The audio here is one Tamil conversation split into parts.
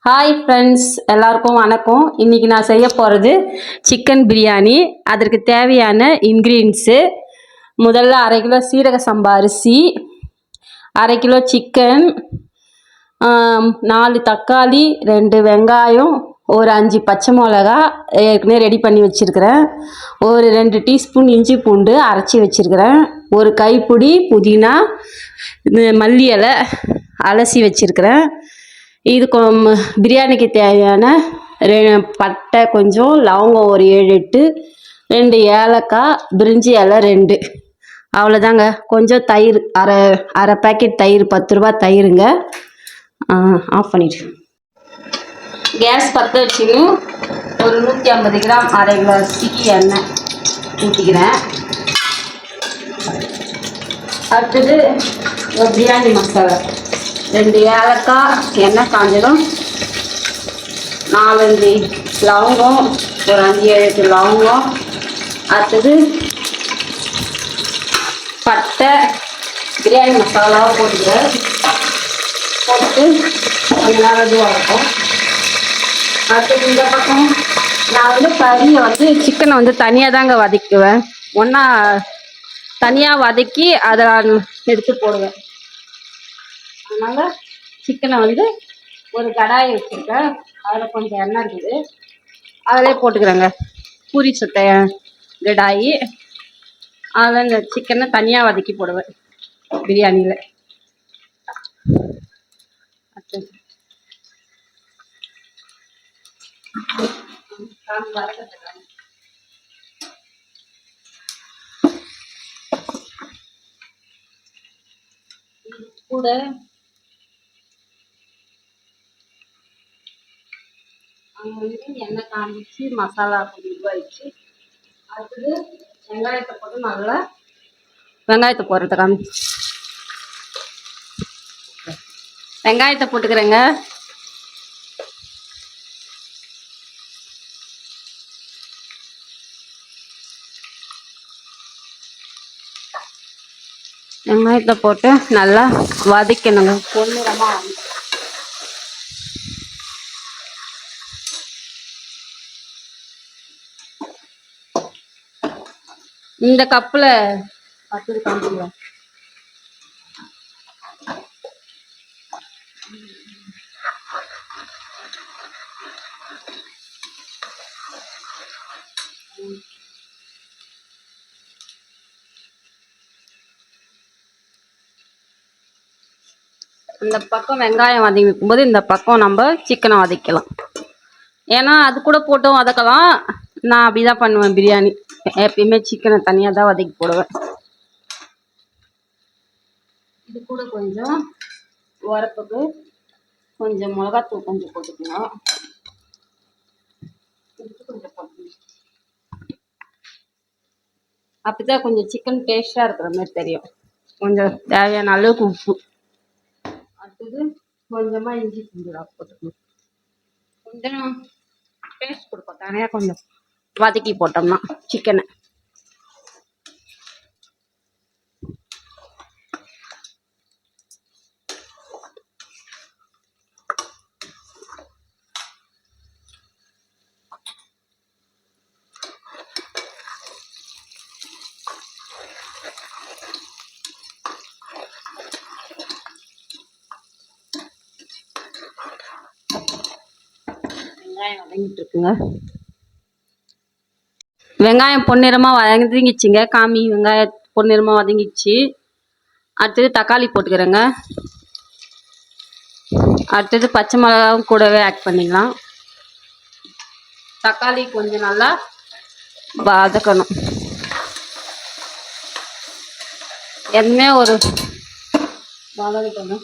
ஹாய் ஃப்ரெண்ட்ஸ், எல்லாருக்கும் வணக்கம். இன்றைக்கி நான் செய்ய போகிறது சிக்கன் பிரியாணி. அதற்கு தேவையான இன்க்ரீடியன்ஸு: முதல்ல 1/2 கிலோ சீரக சம்பா அரிசி, 1/2 கிலோ சிக்கன், 4 தக்காளி, 2 வெங்காயம், ஒரு 5 பச்சை மிளகா ஏற்கனவே ரெடி பண்ணி வச்சுருக்கிறேன். ஒரு 2 டீஸ்பூன் இஞ்சி பூண்டு அரைச்சி வச்சுருக்கிறேன். ஒரு கைப்பிடி புதினா, மல்லி இலை அலசி வச்சுருக்கிறேன். இது பிரியாணிக்கு தேவையான பட்டை கொஞ்சம், லவங்கம் ஒரு 7-8, 2 ஏலக்காய், பிரிஞ்சி இலை 2, அவ்வளோதாங்க. கொஞ்சம் தயிர், அரை பேக்கெட் தயிர், 10 ரூபா தயிருங்க. ஆஃப் பண்ணிவிடு. கேஸ் பற்ற வச்சுக்கணும். ஒரு 150 கிராம் 1/2 கிலோ அரிசிக்கு எண்ணெய் ஊற்றிக்கிறேன். அடுத்தது ஒரு பிரியாணி மசாலா, 2 ஏலக்காய், எண்ணெய் காஞ்சதும் 4-5 லவங்கம், ஒரு 5-7 லவங்கம். அடுத்தது பட்டை, பிரியாணி மசாலாவை போட்டுக்கிறேன். போட்டு கொஞ்ச நேரம் இதுவாக இருக்கும். அடுத்தது இந்த பக்கம் நான் கறியை சிக்கனை தனியாக தாங்க வதக்குவேன். ஒன்றா தனியாக வதக்கி அதை எடுத்து போடுவேன். அதனால் சிக்கனை ஒரு கடாயை வச்சுருக்கேன். அதில் கொஞ்சம் எண்ணெய் இருக்குது, அதிலே போட்டுக்கிறேங்க. பூரி சுட்ட கடாயி, அதில் இந்த சிக்கனை தனியாக வதக்கி போடுவேன் பிரியாணியில். கூட எண்ணெய் காமிச்சு மசாலா கொஞ்சம் இதுவாகிடுச்சு. அடுத்தது வெங்காயத்தை போட்டு நல்லா வெங்காயத்தை போடுறத காமிச்சு வெங்காயத்தை போட்டுக்கிறேங்க. வெங்காயத்தை போட்டு நல்லா வதக்கணுங்க. பொன்னிறமாக இந்த கப்பில் பத்து காமிக்கலாம். இந்த பக்கம் வெங்காயம் வதங்கிக்கும் போது இந்த பக்கம் நம்ம சிக்கனை வதக்கலாம். ஏன்னா அது கூட போட்டும் வதக்கலாம். நான் அப்படிதான் பண்ணுவேன். பிரியாணி எப்பயுமே சிக்கனை தனியாக தான் வதக்கி போடுவேன். இது கூட கொஞ்சம் உரப்புக்கு கொஞ்சம் மிளகாத்தூள் கொஞ்சம் போட்டுக்கணும். அப்போதான் கொஞ்சம் சிக்கன் டேஸ்டாக இருக்கிற மாதிரி தெரியும். கொஞ்சம் தேவையான அளவுக்கு உப்பு, அடுத்தது கொஞ்சமாக இஞ்சி பூண்டு போட்டுக்கணும். கொஞ்சம் டேஸ்ட் கொடுப்போம் தனியாக கொஞ்சம் வதக்கி போட்டோம்னா சிக்கனை. வெங்காயம் வதங்கிட்டு இருக்குங்க. வெங்காயம் பொன்னிறமாக வதங்கிச்சிங்க. காமி வெங்காயம் பொன்னிறமாக வதங்கிச்சு. அடுத்தது தக்காளி போட்டுக்கிறேங்க. அடுத்தது பச்சை மிளகாவும் கூடவே ஆட் பண்ணிக்கலாம். தக்காளி கொஞ்சம் நல்லா வதக்கணும். எதுவுமே ஒரு வதக்கணும்.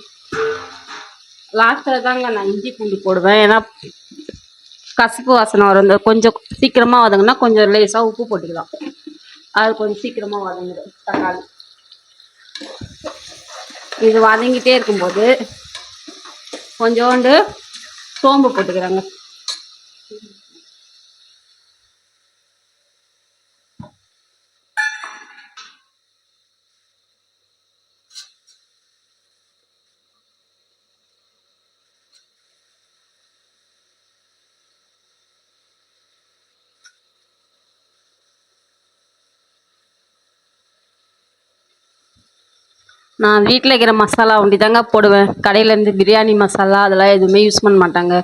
லாஸ்ட்டில் தாங்க நான் இஞ்சி பூண்டு போடுவேன். ஏன்னா கசப்பு வாசனை வரும். கொஞ்சம் சீக்கிரமாக வதங்கினா கொஞ்சம் லேசாக உப்பு போட்டுக்கலாம். அது கொஞ்சம் சீக்கிரமாக வதங்கிடும் தக்காளி. இது வதங்கிட்டே இருக்கும்போது கொஞ்சோண்டு சோம்பு போட்டுக்கிறாங்க. நான் வீட்டில் வைக்கிற மசாலா ஒண்டி தாங்க போடுவேன். கடையிலேருந்து பிரியாணி மசாலா அதெல்லாம் எதுவுமே யூஸ் பண்ண மாட்டாங்க.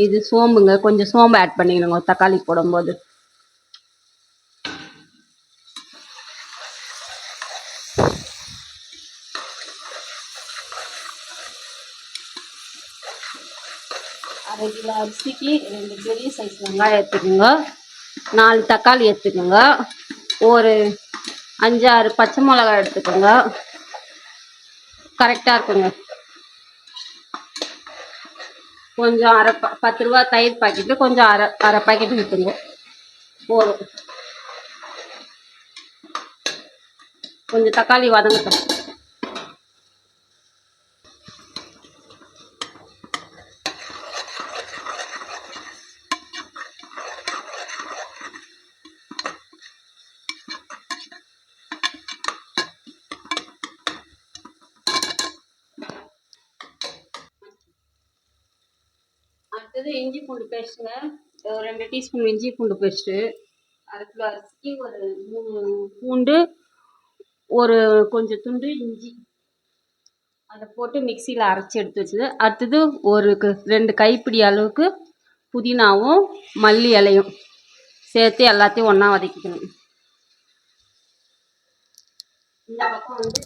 இது சோம்புங்க, கொஞ்சம் சோம்பு ஆட் பண்ணிக்கணுங்க தக்காளி போடும்போது. அரை கிலோ அரிசிக்கு 2 பெரிய சைஸ் வெங்காயம் எடுத்துக்கோங்க, 4 தக்காளி எடுத்துக்கோங்க, ஒரு 5-6 பச்சை மிளகாய் எடுத்துக்கோங்க. கரெக்டாக இருக்குங்க. கொஞ்சம் 10 ரூபா தயிர் பாக்கெட்டு கொஞ்சம் அரை பாக்கெட் ஊற்றுங்க போதும். கொஞ்சம் தக்காளி வதங்கட்டும். அடுத்தது இஞ்சி பூண்டு பேஸ்ட்டுங்க, ஒரு 2 டீஸ்பூன் இஞ்சி பூண்டு பேஸ்ட்டு, அரை கிலோ அரிசிக்கு ஒரு 3 பூண்டு, ஒரு கொஞ்சம் துண்டு இஞ்சி, அதை போட்டு மிக்சியில் அரைச்சி எடுத்து வச்சுது. அடுத்தது ஒரு 2 கைப்பிடி அளவுக்கு புதினாவும் மல்லி இலையும் சேர்த்து எல்லாத்தையும் ஒன்றா வதக்கிக்கணும். இந்த பக்கம் வந்து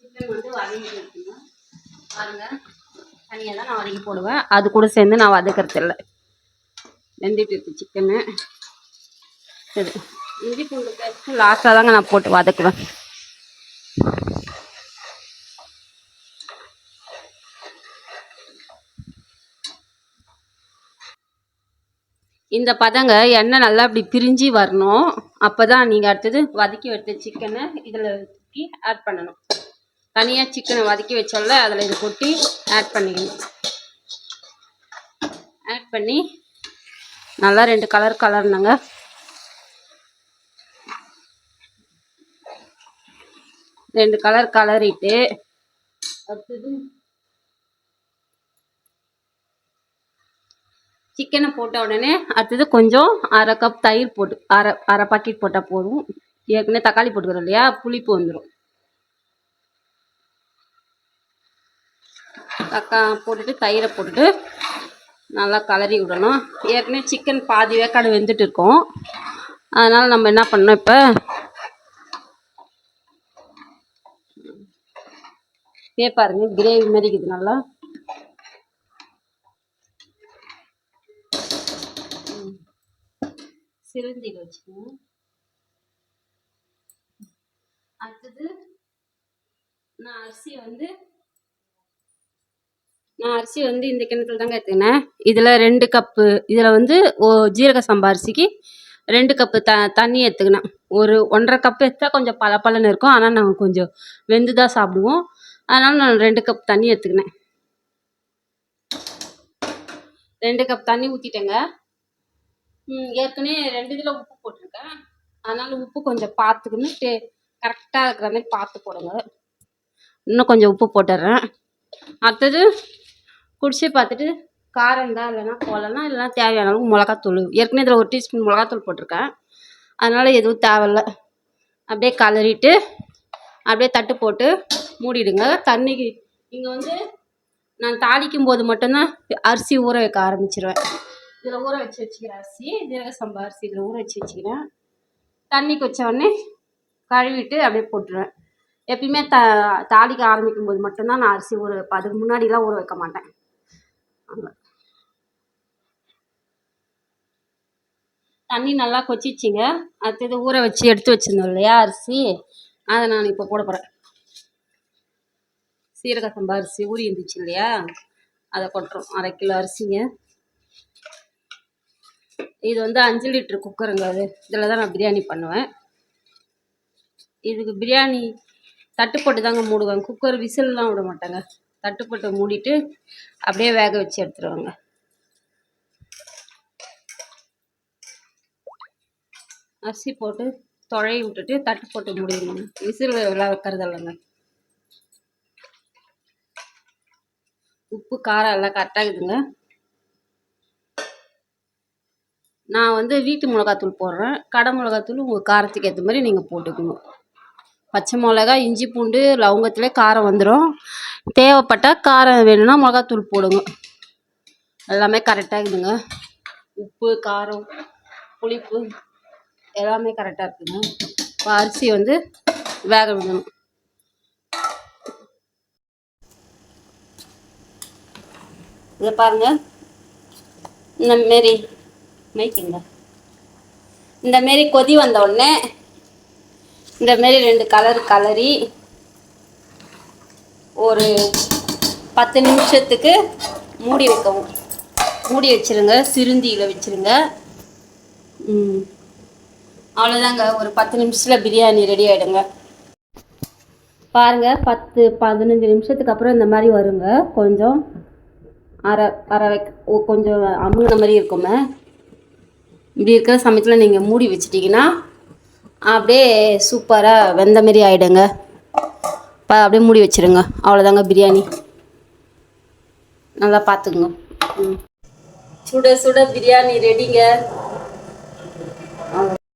சிக்கன் வந்து வதக்கி எடுக்கணும். பாருங்கள், தனியாக தான் நான் வதக்கி போடுவேன், அது கூட சேர்ந்து நான் வதக்கிறது இல்லை. வெந்துட்டு இருக்கு சிக்கனு. சரி, இஞ்சி பூண்டு பேஸ்ட்டு லாஸ்ட்டாக தாங்க நான் போட்டு வதக்குவேன். இந்த பதங்க எண்ணெய் நல்லா இப்படி பிரிஞ்சு வரணும். அப்போ தான் நீங்கள் அடுத்தது வதக்கி எடுத்த சிக்கனை இதில் ஊற்றி ஆட் பண்ணணும். தனியாக சிக்கனை வதக்கி வச்சோம்ல, அதில் இதை கொட்டி ஆட் பண்ணிக்கணும். ஆட் பண்ணி நல்லா 2 கலர் கலர்னுங்க. ரெண்டு கலர் கலரிட்டு அடுத்தது சிக்கனை போட்ட உடனே அடுத்தது கொஞ்சம் அரை கப் தயிர் போட்டு அரை பாக்கெட் போட்டால் போதும். ஏற்கனவே தக்காளி போட்டுக்கிறோம் இல்லையா, புளிப்பு வந்துடும். போட்டுட்டு தயிரை போட்டுட்டு நல்லா கலரி விடணும். ஏற்கனவே சிக்கன் பாதி வேக்காடு வெந்துட்டு இருக்கோம். அதனால் நம்ம என்ன பண்ணோம், இப்போ பாருங்க கிரேவி மாதிரி இருக்குது. நல்லா சிறுந்தீர் வச்சுக்கணும். அடுத்தது நான் அரிசி வந்து இந்த கிணத்துல தாங்க எடுத்துக்கினேன். இதில் 2 கப்பு, இதில் வந்து ஜீரக சம்பா அரிசிக்கு 2 கப்பு தண்ணி எடுத்துக்கினேன். ஒரு 1.5 கப்பு எடுத்தா கொஞ்சம் பளபளன்னு இருக்கும். ஆனால் நாங்கள் கொஞ்சம் வெந்து தான் சாப்பிடுவோம். அதனால் நான் 2 கப் தண்ணி எடுத்துக்கினேன். 2 கப் தண்ணி ஊற்றிட்டேங்க. ஏற்கனவே 2 இதில் உப்பு போட்டிருக்கேன். அதனால் உப்பு கொஞ்சம் பார்த்துக்கின்னு கரெக்டாக இருக்கிற மாதிரி பார்த்து போடுங்க. இன்னும் கொஞ்சம் உப்பு போட்டுடுறேன். அடுத்தது குடிச்சு பார்த்துட்டு காரம் தான் இல்லைன்னா போடலாம், இல்லைன்னா தேவையான அளவுக்கு மிளகாத்தூள். ஏற்கனவே இதில் 1 டீஸ்பூன் மிளகாத்தூள் போட்டிருக்கேன். அதனால் எதுவும் தேவையில்லை. அப்படியே கலரிட்டு அப்படியே தட்டு போட்டு மூடிடுங்க. தண்ணிக்கு இங்கே வந்து நான் தாளிக்கும் போது மட்டும்தான் அரிசி ஊற வைக்க ஆரம்பிச்சிருவேன். இதில் ஊற வச்சுக்கிறேன் அரிசி, ஜீரக சம்பா அரிசி இதில் ஊற வச்சுக்கிறேன். தண்ணிக்கு வச்ச உடனே கழுவிட்டு அப்படியே போட்டுருவேன். எப்பயுமே தாளிக்க ஆரம்பிக்கும் போது மட்டும்தான் நான் அரிசி ஊற வைப்பேன். அதுக்கு முன்னாடிலாம் ஊற வைக்க மாட்டேன். தண்ணி நல்லா கொச்சிச்சிங்க. அடுத்தது ஊற வச்சு எடுத்து வச்சுருந்தோம் இல்லையா அரிசி, அதை நான் இப்போ போட போகிறேன். சீரக சம்பா அரிசி ஊறி இருந்துச்சு இல்லையா, அதை கொட்டுறோம். 1/2 கிலோ அரிசிங்க. இது வந்து 5 லிட்டர் குக்கருங்க. இதில் தான் நான் பிரியாணி பண்ணுவேன். இதுக்கு பிரியாணி தட்டு போட்டு தாங்க மூடுவேன். குக்கர் விசில்லாம் விட மாட்டாங்க. தட்டு போட்டு மூடிட்டு அப்படியே வேக வச்சு எடுத்துருவாங்க. அரிசி போட்டு தொழை விட்டுட்டு தட்டு போட்டு மூடிடணும். விசில் எல்லாம் வைக்கிறது இல்லைங்க. உப்பு காரம் எல்லாம் கரெக்டாக இருக்குதுங்க. நான் வந்து வீட்டு மிளகாத்தூள் போடுறேன். கடை மிளகாத்தூள் உங்கள் காரத்துக்கு ஏற்ற மாதிரி நீங்கள் போட்டுக்கணும். பச்சை மிளகா, இஞ்சி பூண்டு, லவங்கத்திலே காரம் வந்துடும். தேவைப்பட்டால் காரம் வேணும்னா மிளகாத்தூள் போடுங்க. எல்லாமே கரெக்டாக இருக்குதுங்க. உப்பு, காரம், புளிப்பு எல்லாமே கரெக்டாக இருக்குதுங்க. இப்போ அரிசி வந்து வேக விடணும். இதை பாருங்கள், இந்தமாரி மைக்குங்க, இந்தமாரி கொதி வந்த உடனே இந்தமாரி 2 கலர் கலரி ஒரு 10 நிமிஷத்துக்கு மூடி வைக்கவும். மூடி வச்சுருங்க, சிறுந்தியில் வச்சுருங்க. அவ்வளோதாங்க, ஒரு 10 நிமிஷத்தில் பிரியாணி ரெடி ஆகிடுங்க. பாருங்கள், 10-15 நிமிஷத்துக்கு அப்புறம் இந்த மாதிரி வருங்க. கொஞ்சம் கொஞ்சம் அமுங்கின மாதிரி இருக்குமே. இப்படி இருக்கிற சமயத்தில் நீங்கள் மூடி வச்சிட்டிங்கன்னா அப்படியே சூப்பராக வெந்த மாரி ஆகிடுங்க. அப்படியே மூடி வச்சுருங்க. அவ்வளோதாங்க பிரியாணி. நல்லா பார்த்துக்குங்க. சுட சுட பிரியாணி ரெடிங்க.